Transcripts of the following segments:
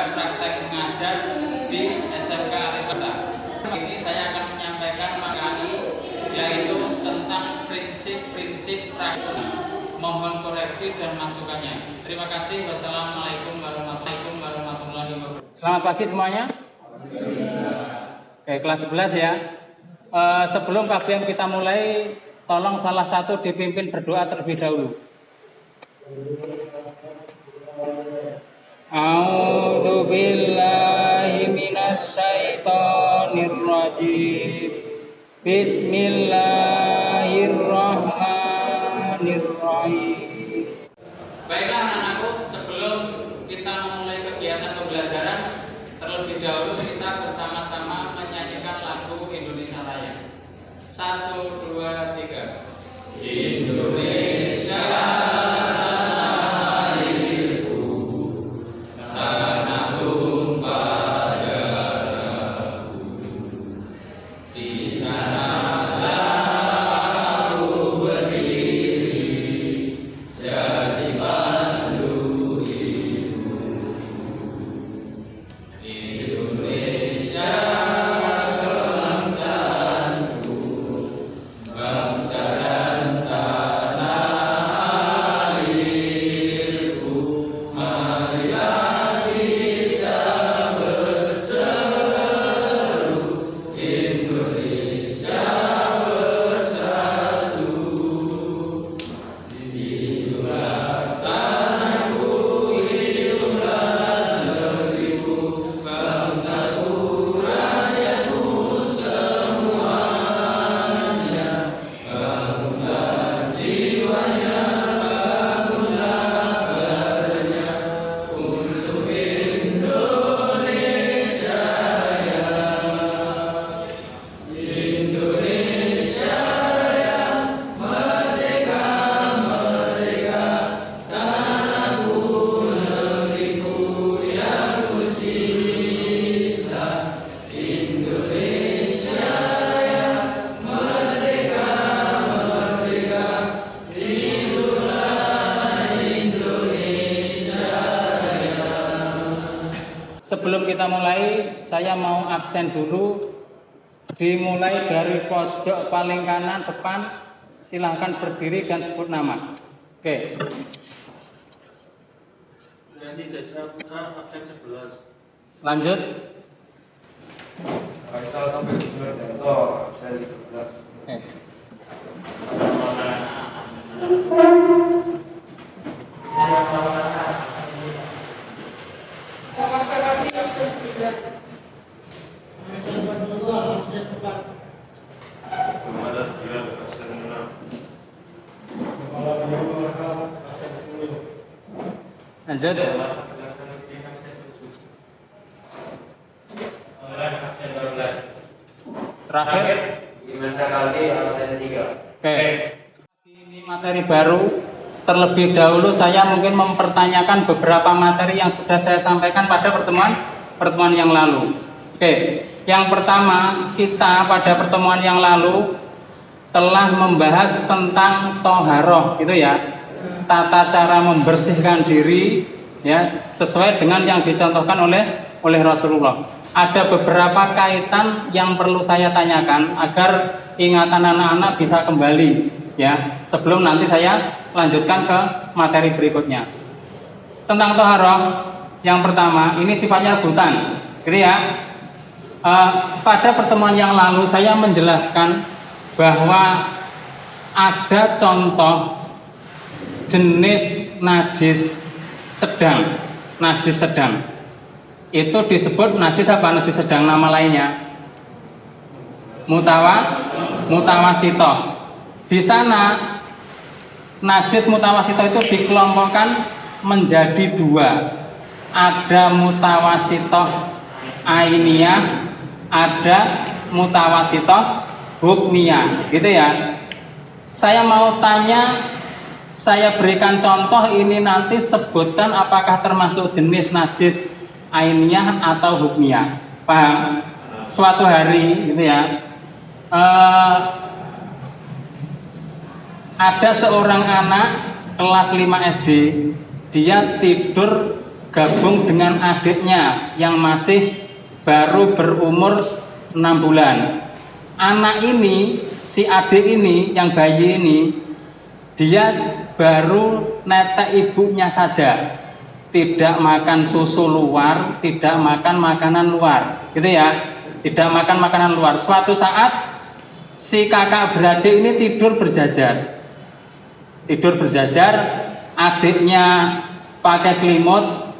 belajar praktek mengajar di SMK Alifata. Ini saya akan menyampaikan materi yaitu tentang prinsip-prinsip praktek. Mohon koreksi dan masukannya. Terima kasih. Wassalamualaikum warahmatullahi wabarakatuh. Selamat pagi semuanya. Oke, kelas 11 ya. Sebelum kajian kita mulai, tolong salah satu dipimpin berdoa terlebih dahulu. A'udzu billahi minasyaitonir rajim. Bismillahirrahmanirrahim. Baiklah anak-anakku, sebelum kita memulai kegiatan pembelajaran, terlebih dahulu kita bersama-sama menyanyikan lagu Indonesia Raya. 1, 2, 3. Indonesia Sebelum kita mulai, saya mau absen dulu. Dimulai dari pojok paling kanan depan. Silahkan berdiri dan sebut nama. Oke. Jadi Desra Putra absen 11. Lanjut. Faisal Taufik Sudaryanto absen 13. Oke. Lanjut. Terakhir. Oke. Ini materi baru. Terlebih dahulu saya mungkin mempertanyakan beberapa materi yang sudah saya sampaikan pada pertemuan yang lalu. Oke. Yang pertama, kita pada pertemuan yang lalu telah membahas tentang toharoh, gitu ya. Tata cara membersihkan diri, ya, sesuai dengan yang dicontohkan oleh Rasulullah. Ada beberapa kaitan yang perlu saya tanyakan agar ingatan anak-anak bisa kembali, ya. Sebelum nanti saya lanjutkan ke materi berikutnya. Tentang toharoh, yang pertama, ini sifatnya rebutan, gitu ya. Pada pertemuan yang lalu saya menjelaskan bahwa ada contoh jenis najis sedang. Itu disebut najis apa? Najis sedang, nama lainnya mutawasitoh. Di sana najis mutawasitoh itu dikelompokkan menjadi dua. Ada mutawasitoh ainiyah, ada mutawasitoh hukmiyah, gitu ya. Saya mau tanya, saya berikan contoh ini, nanti sebutkan apakah termasuk jenis najis ainiyah atau hukmiyah. Paham? Suatu hari, gitu ya, ada seorang anak kelas 5 SD, dia tidur gabung dengan adiknya yang masih baru berumur 6 bulan. Anak ini, si adik ini, yang bayi ini, dia baru netek ibunya saja. Tidak makan susu luar, tidak makan makanan luar, gitu ya. Tidak makan makanan luar. Suatu saat si kakak beradik ini tidur berjajar. Tidur berjajar, adiknya pakai selimut,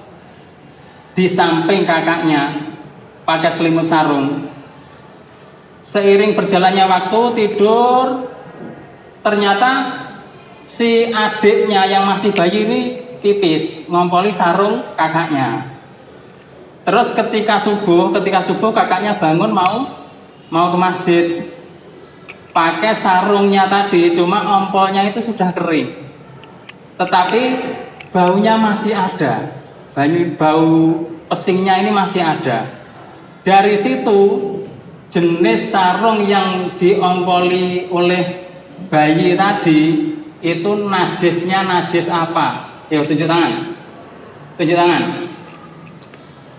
di samping kakaknya pakai selimut sarung. Seiring berjalannya waktu tidur, ternyata si adiknya yang masih bayi ini pipis, ngompoli sarung kakaknya. Terus ketika subuh kakaknya bangun mau ke masjid, pakai sarungnya tadi, cuma ompolnya itu sudah kering, tetapi baunya masih ada, bau pesingnya ini masih ada. Dari situ jenis sarung yang diompoli oleh bayi tadi itu najisnya najis apa? Yuk tunjuk tangan. Tunjuk tangan.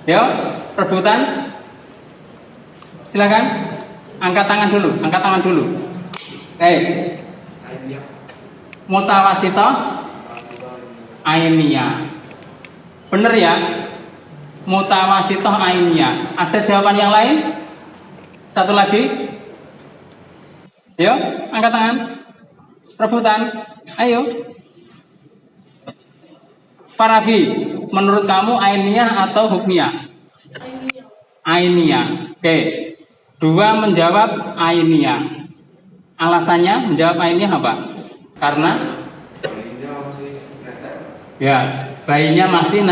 Yuk, rebutan. Silakan. Angkat tangan dulu. Mutawasito ainiyah. Bener ya? Mutawasito ainiyah. Ada jawaban yang lain? Satu lagi. Yuk, angkat tangan. Rebutan. Ayo. Farabi, menurut kamu ainiyah atau hukmiyah? Ainiyah. Oke. Dua menjawab ainiyah. Alasannya menjawab ainiyah apa? Karena bayinya masih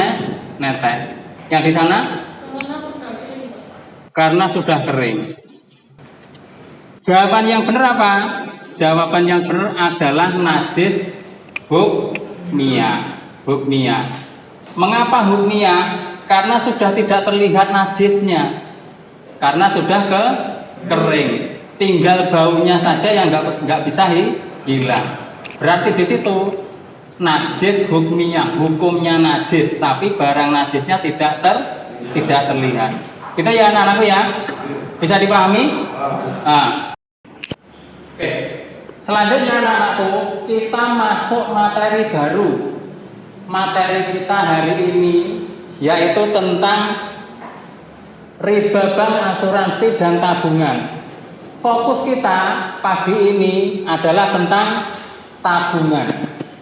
netek. Yang di sana? Karena sudah kering. Jawaban yang benar apa? Jawaban yang benar adalah najis hukmiyah. Hukmiyah. Mengapa hukmiyah? Karena sudah tidak terlihat najisnya. Karena sudah kering. Tinggal baunya saja yang nggak bisa hilang. Berarti di situ najis hukmiyah, hukumnya najis, tapi barang najisnya tidak terlihat. Itu ya anak-anakku ya. Bisa dipahami? Oke. Selanjutnya anak-anakku, kita masuk materi baru. Materi kita hari ini yaitu tentang riba bank, asuransi dan tabungan. Fokus kita pagi ini adalah tentang tabungan.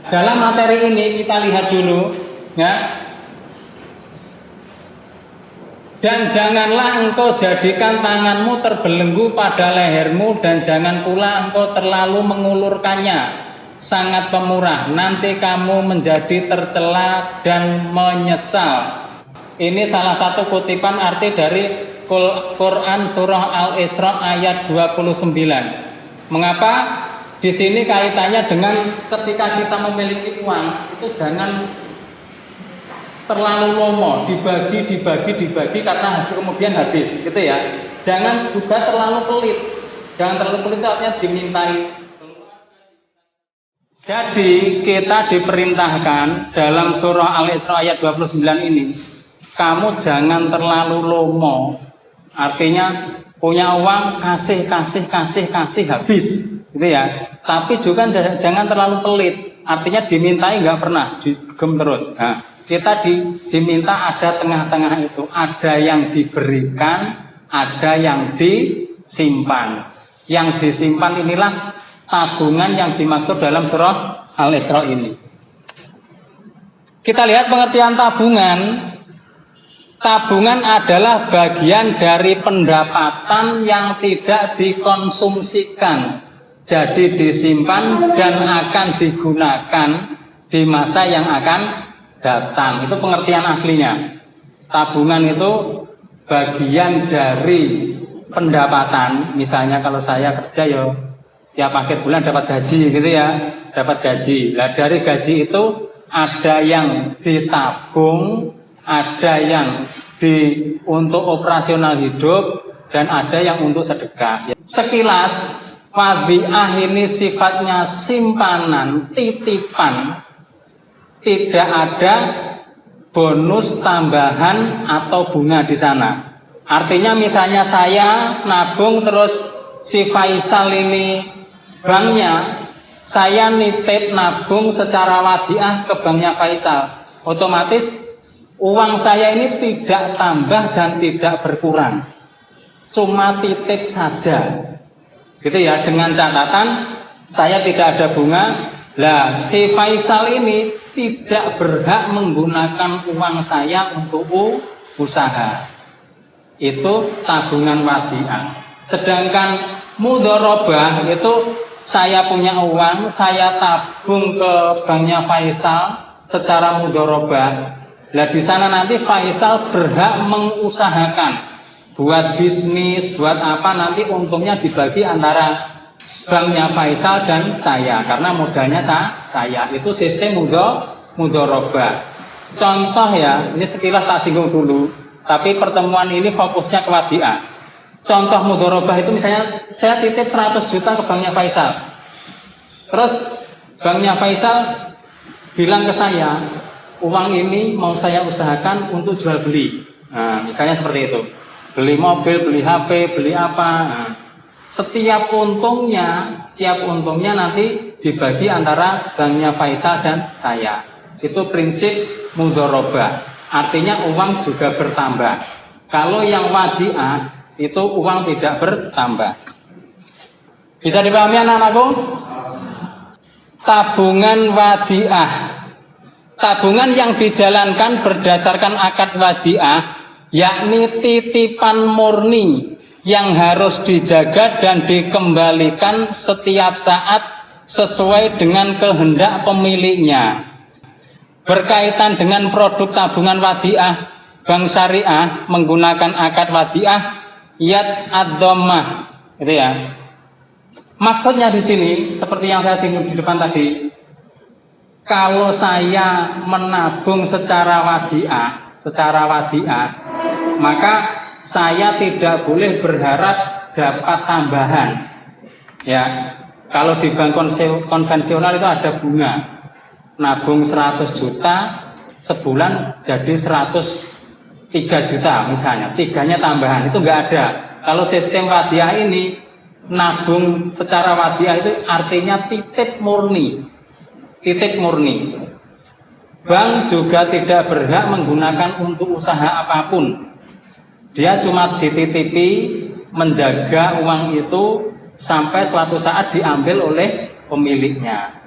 Dalam materi ini kita lihat dulu ya. Dan janganlah engkau jadikan tanganmu terbelenggu pada lehermu, dan jangan pula engkau terlalu mengulurkannya. Sangat pemurah, nanti kamu menjadi tercela dan menyesal. Ini salah satu kutipan arti dari Quran surah Al-Isra ayat 29. Mengapa? Di sini kaitannya dengan ketika kita memiliki uang itu jangan terlalu lomo, dibagi karena kemudian habis, gitu ya. Jangan juga terlalu pelit. Jangan terlalu pelit itu artinya dimintai. Jadi kita diperintahkan dalam surah Al-Isra ayat 29 ini, kamu jangan terlalu lomo. Artinya punya uang kasih habis, gitu ya. Tapi juga jangan terlalu pelit. Artinya dimintai nggak pernah, digem terus. Nah, kita diminta ada tengah-tengah itu, ada yang diberikan, ada yang disimpan. Yang disimpan inilah tabungan yang dimaksud dalam surah Al-Isra ini. Kita lihat pengertian tabungan. Tabungan adalah bagian dari pendapatan yang tidak dikonsumsikan, jadi disimpan dan akan digunakan di masa yang akan datang. Itu pengertian aslinya. Tabungan itu bagian dari pendapatan. Misalnya kalau saya kerja ya tiap akhir bulan dapat gaji, gitu ya, dapat gaji. Nah, dari gaji itu ada yang ditabung, ada yang untuk operasional hidup, dan ada yang untuk sedekah. Sekilas wabiah ini sifatnya simpanan, titipan, tidak ada bonus tambahan atau bunga di sana. Artinya misalnya saya nabung terus si Faisal ini banknya, saya nitip nabung secara wadiah ke banknya Faisal, otomatis uang saya ini tidak tambah dan tidak berkurang, cuma titip saja, gitu ya, dengan catatan saya tidak ada bunga. Lah si Faisal ini tidak berhak menggunakan uang saya untuk usaha. Itu tabungan wadiah. Sedangkan mudharabah itu saya punya uang, saya tabung ke banknya Faisal secara mudharabah. Lah di sana nanti Faisal berhak mengusahakan buat bisnis, buat apa, nanti untungnya dibagi antara banknya Faisal dan saya, karena modalnya saya. Itu sistem mudharabah. Contoh ya, ini sekilas tak singgung dulu, tapi pertemuan ini fokusnya ke wadiah. Contoh mudharabah itu misalnya saya titip 100 juta ke banknya Faisal, terus banknya Faisal bilang ke saya, uang ini mau saya usahakan untuk jual beli. Nah, misalnya seperti itu, beli mobil, beli HP, beli apa. Nah, setiap untungnya nanti dibagi antara banknya Faisal dan saya. Itu prinsip mudharabah. Artinya uang juga bertambah. Kalau yang wadiah itu uang tidak bertambah. Bisa dipahami anak-anakku? Tabungan wadiah. Tabungan yang dijalankan berdasarkan akad wadiah, yakni titipan murni yang harus dijaga dan dikembalikan setiap saat sesuai dengan kehendak pemiliknya. Berkaitan dengan produk tabungan wadiah, bank syariah menggunakan akad wadiah yad ad-dhammah, gitu ya. Maksudnya di sini seperti yang saya singgung di depan tadi, kalau saya menabung secara wadiah, maka saya tidak boleh berharap dapat tambahan. Ya, kalau di bank konvensional itu ada bunga. Nabung 100 juta sebulan jadi 103 juta misalnya. Tiganya tambahan, itu enggak ada. Kalau sistem wadiah ini, nabung secara wadiah itu artinya titip murni. Titip murni. Bank juga tidak berhak menggunakan untuk usaha apapun. Dia cuma dititipi menjaga uang itu sampai suatu saat diambil oleh pemiliknya.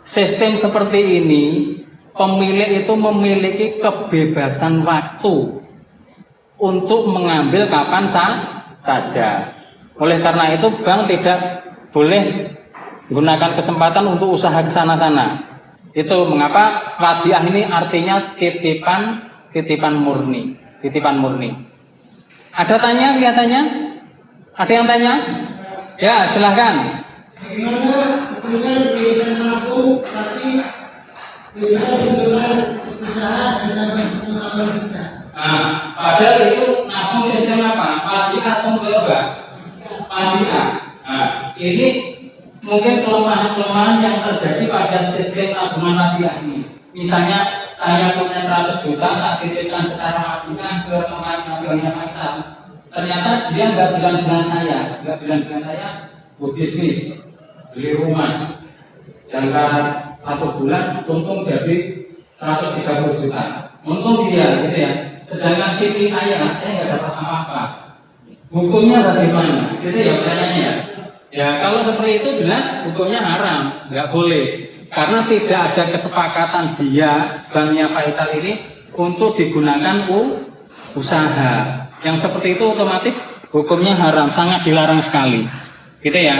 Sistem seperti ini, pemilik itu memiliki kebebasan waktu untuk mengambil kapan saja. Oleh karena itu bank tidak boleh menggunakan kesempatan untuk usaha ke sana-sana. Itu mengapa wadiah ini artinya titipan murni. Titipan murni. Ada tanya kelihatannya? Ada yang tanya? Ya, silahkan. Bagaimana hubungan pendidikan mampu tapi bisa hubungan usaha dan masih mengamal kita? Nah, padahal itu nabung sistem apa? Wadiah atau mudharabah? Wadiah. Nah, ini mungkin kelemahan-kelemahan yang terjadi pada sistem tabungan wadiah ini. Misalnya saya punya 100 juta, tak titipkan secara wadiah ke teman-temannya Faisal. Ternyata dia nggak bilang-bilang saya, buat bisnis, beli rumah, jangka 1 bulan, untung jadi 130 juta. Untung dia, gitu ya. Sedangkan sini saya nggak dapat apa-apa. Hukumnya bagaimana? Gitu ya pertanyaannya. Ya kalau seperti itu jelas hukumnya haram, nggak boleh. Karena tidak ada kesepakatan dia, banknya Faisal ini, untuk digunakan usaha. Yang seperti itu otomatis hukumnya haram, sangat dilarang sekali. Gitu ya.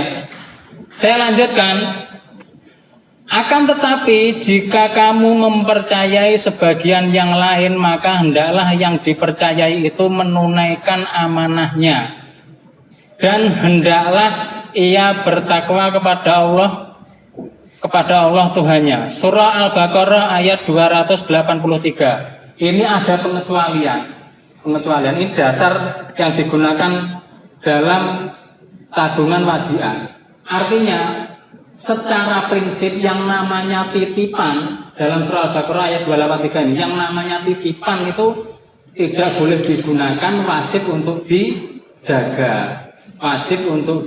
Saya lanjutkan. Akan tetapi jika kamu mempercayai sebagian yang lain, maka hendaklah yang dipercayai itu menunaikan amanahnya. Dan hendaklah ia bertakwa kepada Allah Tuhannya. Surah Al-Baqarah ayat 283. Ini ada pengecualian. Ini dasar yang digunakan dalam tabungan wadiah. Artinya secara prinsip yang namanya titipan dalam surah Al-Baqarah ayat 283 ini, yang namanya titipan itu tidak boleh digunakan, wajib untuk dijaga, wajib untuk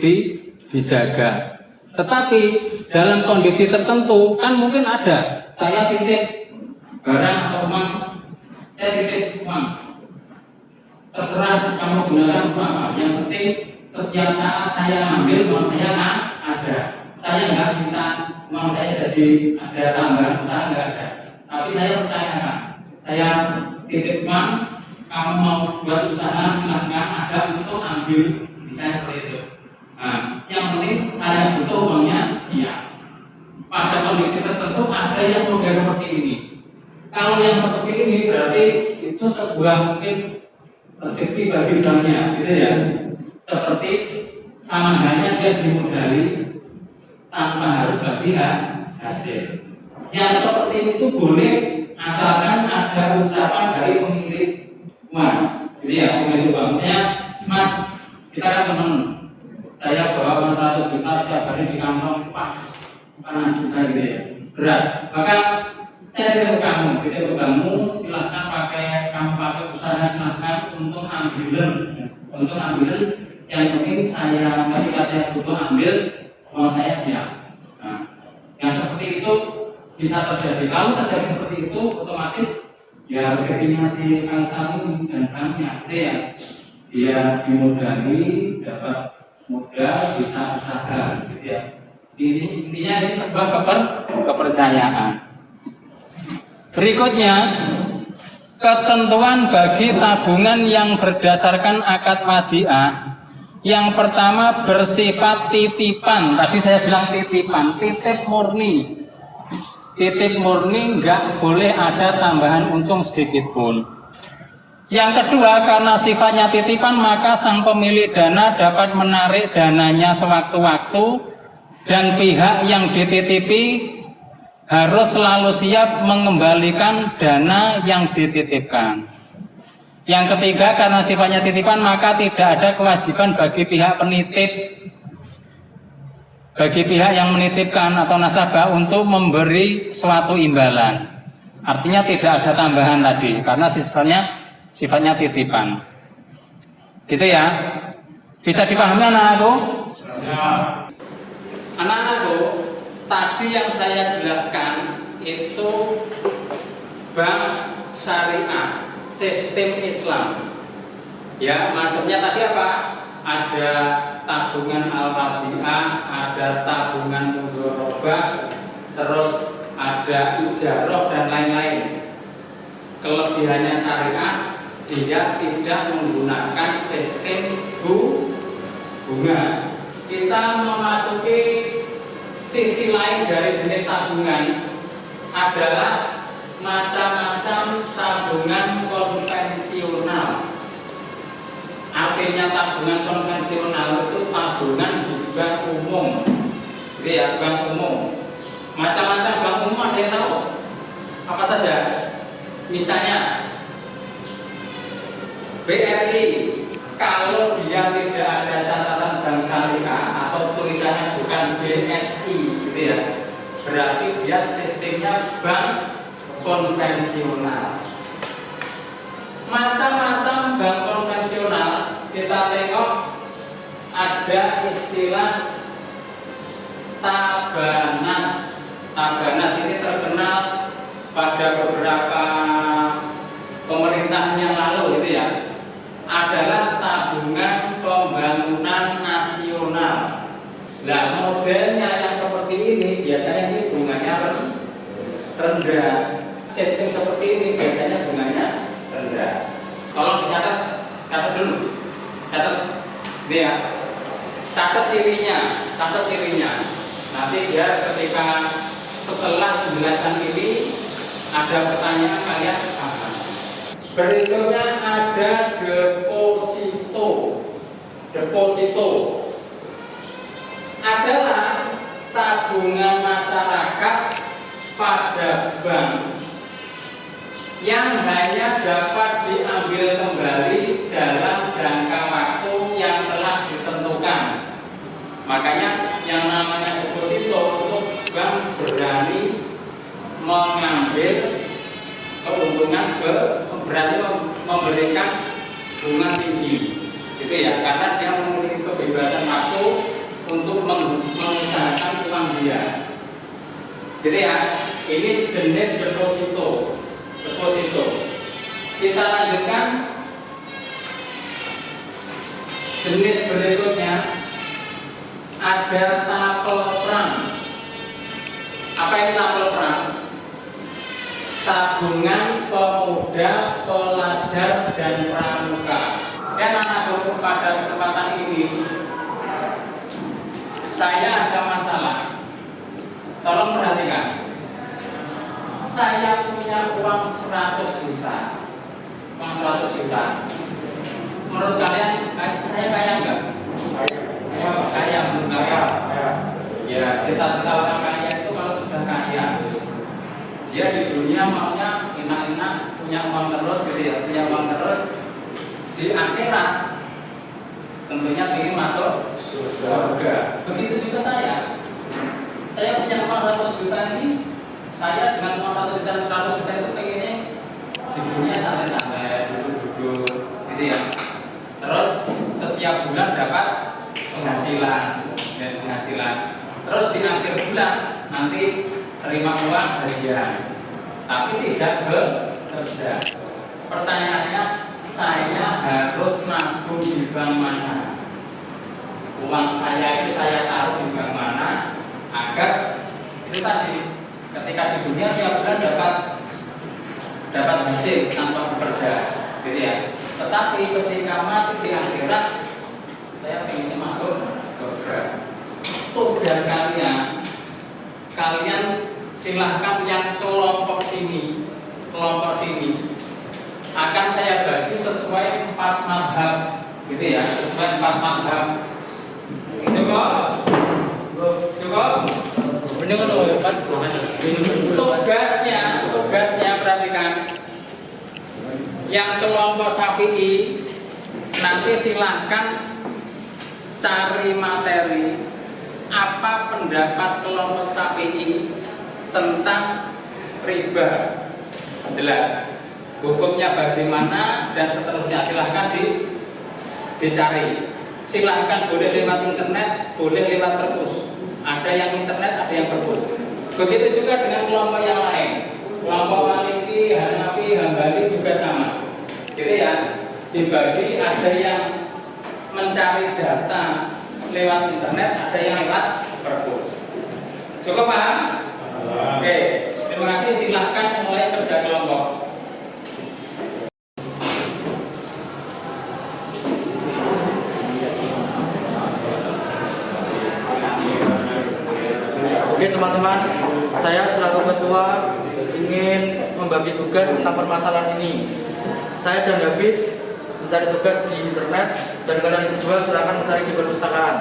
dijaga. Tetapi dalam kondisi tertentu kan mungkin ada, saya titip barang atau uang, saya titip uang, terserah kamu gunakan uang, yang penting setiap saat saya ambil uang saya ada. Saya nggak minta uang saya jadi ada tambahan, saya nggak ada. Tapi saya percayakan, saya titip uang, kamu mau buat usaha silahkan, ada untuk ambil, bisa seperti itu. Nah, yang penting saya butuh uangnya siap. Pada kondisi tertentu ada yang model seperti ini. Kalau yang seperti ini berarti itu sebuah mungkin rezeki bagi banknya, gitu ya. Seperti sama halnya dia dimodali tanpa harus bagi hasil. Yang seperti ini itu boleh asalkan ada ucapan dari pemilik uang. Jadi ya pemilik uang, saya Mas, kita kan teman, saya bawa uang 100 juta setiap hari di kantong panas susah gitu ya, berat. Maka saya titip kamu, silahkan kamu pakai usaha silahkan untuk ambilan, yang penting saya ketika saya butuh ambil uang saya siap. Nah, yang seperti itu bisa terjadi. Kalau terjadi seperti itu, otomatis ya rezekinya si Al-Sami dan banknya, ya dia dimodali, dapat modal, bisa usaha, gitu ya. Intinya ini sebuah kepercayaan. Berikutnya, ketentuan bagi tabungan yang berdasarkan akad wadiah. Yang pertama bersifat titipan. Tadi saya bilang titipan, titip murni. Titip murni nggak boleh ada tambahan untung sedikit pun. Yang kedua, karena sifatnya titipan, maka sang pemilik dana dapat menarik dananya sewaktu-waktu dan pihak yang dititipi harus selalu siap mengembalikan dana yang dititipkan. Yang ketiga, karena sifatnya titipan, maka tidak ada kewajiban bagi pihak penitip, bagi pihak yang menitipkan atau nasabah untuk memberi suatu imbalan. Artinya tidak ada tambahan tadi, karena sifatnya titipan. Gitu ya. Bisa dipahami anak-anakku? Ya. Anak-anakku, tadi yang saya jelaskan itu bank syariah, sistem Islam. Ya, macamnya tadi apa? Ada tabungan al-wadiah, ada tabungan mudharabah, terus ada ijarah dan lain-lain. Kelebihannya syariah, dia tidak menggunakan sistem bunga. Kita memasuki sisi lain dari jenis tabungan adalah macam-macam tabungan konvensional. Artinya tabungan konvensional itu tabungan di bank umum. Jadi ya, bank umum. Macam-macam bank umum ada yang tahu? Apa saja? Misalnya BRI, kalau dia tidak ada catatan bank syariah atau tulisannya bukan BSI, gitu ya, berarti dia sistemnya bank konvensional. Macam-macam bank konvensional kita tengok ada istilah Tabanas. Tabanas ini terkenal pada beberapa pemerintahan yang lalu, gitu ya. Adalah tabungan pembangunan nasional. Nah, modelnya yang seperti ini biasanya ini bunganya rendah. Sistem seperti ini biasanya bunganya rendah. Tolong catat dulu. Catat, ya. Catat cirinya. Nanti dia ketika setelah penjelasan ini ada pertanyaan kalian apa? Berikutnya ada deposito. Deposito adalah tabungan masyarakat pada bank yang hanya dapat diambil kembali dalam jangka waktu yang telah ditentukan. Makanya yang namanya deposito itu mengambil keuntungan berani memberikan bunga tinggi, gitu ya, karena dia memiliki kebebasan waktu untuk mengusahakan uang dia, gitu ya. Ini jenis deposito. Kita lanjutkan jenis berikutnya, ada tapel perang. Apa itu tapel perang? Tabungan pemuda, pelajar, dan pramuka. Dan anak-anak, pada kesempatan ini saya ada masalah. Tolong perhatikan. Saya punya uang 100 juta. Uang 100 juta. Menurut kalian saya kaya enggak? Kaya menurut kalian? Ya, cita-cita orang kaya itu kalau sudah kaya, dia di dunia maunya enak-enak, punya uang terus gitu ya, punya uang terus. Di akhirat tentunya ingin masuk surga. Begitu juga saya punya uang 100 juta ini, saya dengan uang 100 juta 100 juta itu pengennya di dunia santai-santai, duduk-duduk gitu ya. Terus setiap bulan dapat penghasilan. Terus di akhir bulan nanti terima uang gajian, tapi tidak bekerja. Pertanyaannya, saya harus nabung di bank mana? Uang saya itu saya taruh di bank mana agar itu tadi ketika di dunia tiap bulan dapat hasil tanpa bekerja, gitu ya. Tetapi ketika mati di akhirat, saya pengen masuk surga. Tugas kalian silahkan yang kelompok sini akan saya bagi sesuai 4 madhab, gitu ya, sesuai 4 madhab. Cukup. Bener kan loh, Pak? Tugasnya perhatikan. Yang kelompok Syafi'i nanti silahkan cari materi apa pendapat kelompok Syafi'i tentang riba. Jelas hukumnya bagaimana dan seterusnya, silahkan dicari. Silahkan, boleh lewat internet, boleh lewat perpus. Ada yang internet, ada yang perpus. Begitu juga dengan kelompok yang lain. Kelompok Maliki, Hanafi, Hambali juga sama. Gitu ya. Dibagi, ada yang mencari data lewat internet, ada yang lewat perpus. Cukup paham? Oke, terima kasih. Silahkan mulai kerja kelompok. Oke teman-teman, saya selaku ketua ingin membagi tugas tentang permasalahan ini. Saya dan Hafiz mencari tugas di internet dan kalian berdua silakan mencari di perpustakaan.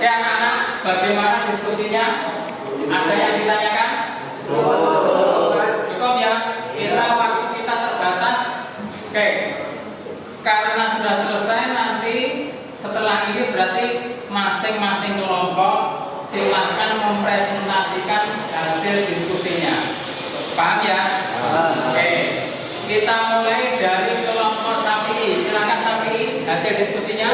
Oke anak-anak, bagaimana diskusinya? Ada yang ditanyakan? Cukup ya? Waktu kita terbatas. Oke. Karena sudah selesai, nanti setelah ini berarti masing-masing kelompok silahkan mempresentasikan hasil diskusinya. Paham ya? Oke. Kita mulai dari kelompok Syafi'i. Silakan Syafi'i, hasil diskusinya.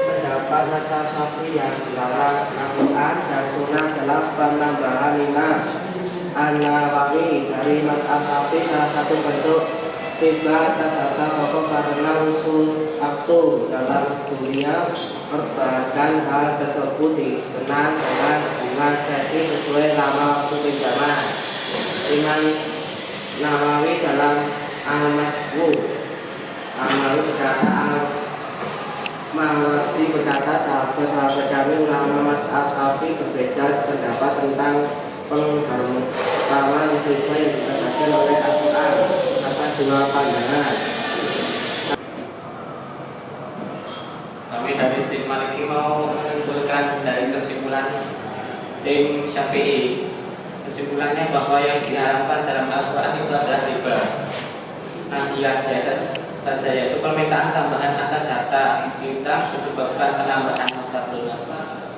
Pendapat mazhab Syafi'i yang dilarang Al-Quran dan Sunnah dalam penambahan imam. An-Nawawi dari mazhab Syafi'i salah satu bentuk tiba terhadap pokok karena usul aktu dalam dunia perbankan hal tersebut dikenal dengan bunga jadi sesuai nama waktu pinjaman. Imam Nawawi dalam Al-Maswu Mawardi berkata, sahabat-sahabat kami ulama mazhab Syafi'i berbeda pendapat tentang pengharuman musibah yang ditetapkan oleh Al-Quran atas dua pandangan. Kami dari tim Maliki mau menyimpulkan dari kesimpulan tim Syafi'i. Kesimpulannya bahwa yang diharapkan dalam Al-Quran itu adalah riba, nasihat biasa saja, yaitu permintaan tambahan atas harta kita disebabkan penambahan masa lunas.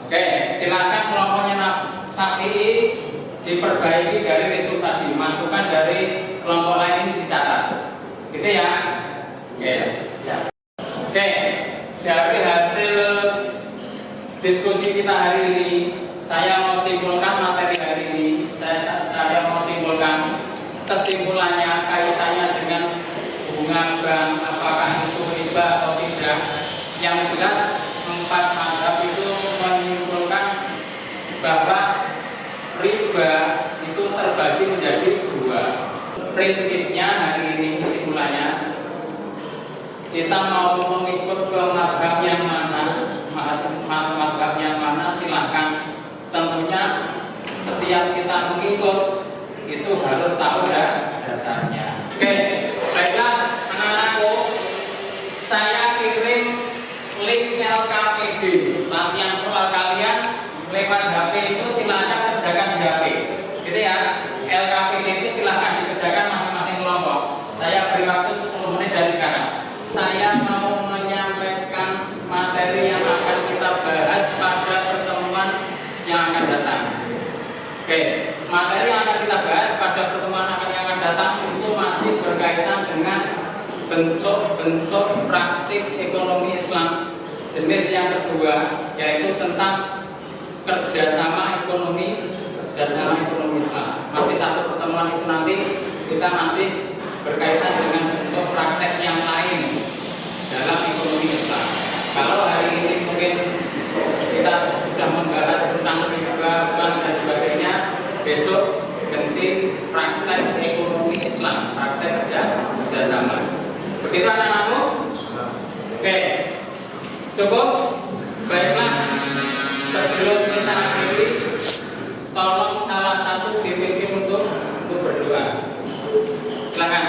Oke, silakan kelompoknya Syafi'i diperbaiki dari resultat tadi, masukan dari kelompok lain ini dicatat, gitu ya. Oke, ya. Oke, dari hasil diskusi kita hari ini, saya mau simpulkan materi hari ini. Saya mau simpulkan kesimpulannya kaitannya dengan bunga bank, apakah itu riba atau tidak. Yang jelas 4 mazhab itu menyimpulkan bahwa riba itu terbagi menjadi 2. Prinsipnya hari ini kesimpulannya, kita mau mengikut ke mazhab yang mana, mazhab yang mana silahkan. Tentunya setiap kita mengikut itu harus tahu dasarnya. Oke, baiklah anak-anakku, saya kirim link LKPD latihan soal kalian lewat HP itu silakan kerjakan di HP, gitu ya. LKPD itu silakan dikerjakan masing-masing kelompok. Saya beri waktu 10 menit dari sekarang. Saya mau menyampaikan materi yang akan kita bahas pada pertemuan yang akan datang. Oke, materi yang akan kita bahas pada pertemuan yang akan datang itu masih berkaitan dengan bentuk-bentuk praktik ekonomi Islam. Jenis yang kedua yaitu tentang kerjasama ekonomi Islam. Masih satu pertemuan itu nanti kita masih berkaitan dengan bentuk praktek yang lain dalam ekonomi Islam. Kalau hari ini mungkin kita sudah membahas tentang riba, bank dan sebagainya, besok ganti praktek ekonomi Islam, praktek kerjasama. Begitu anak-anakku? Oke, cukup. Baiklah, sebelum kita akhiri, tolong salah satu DPP untuk berdoa. Silakan.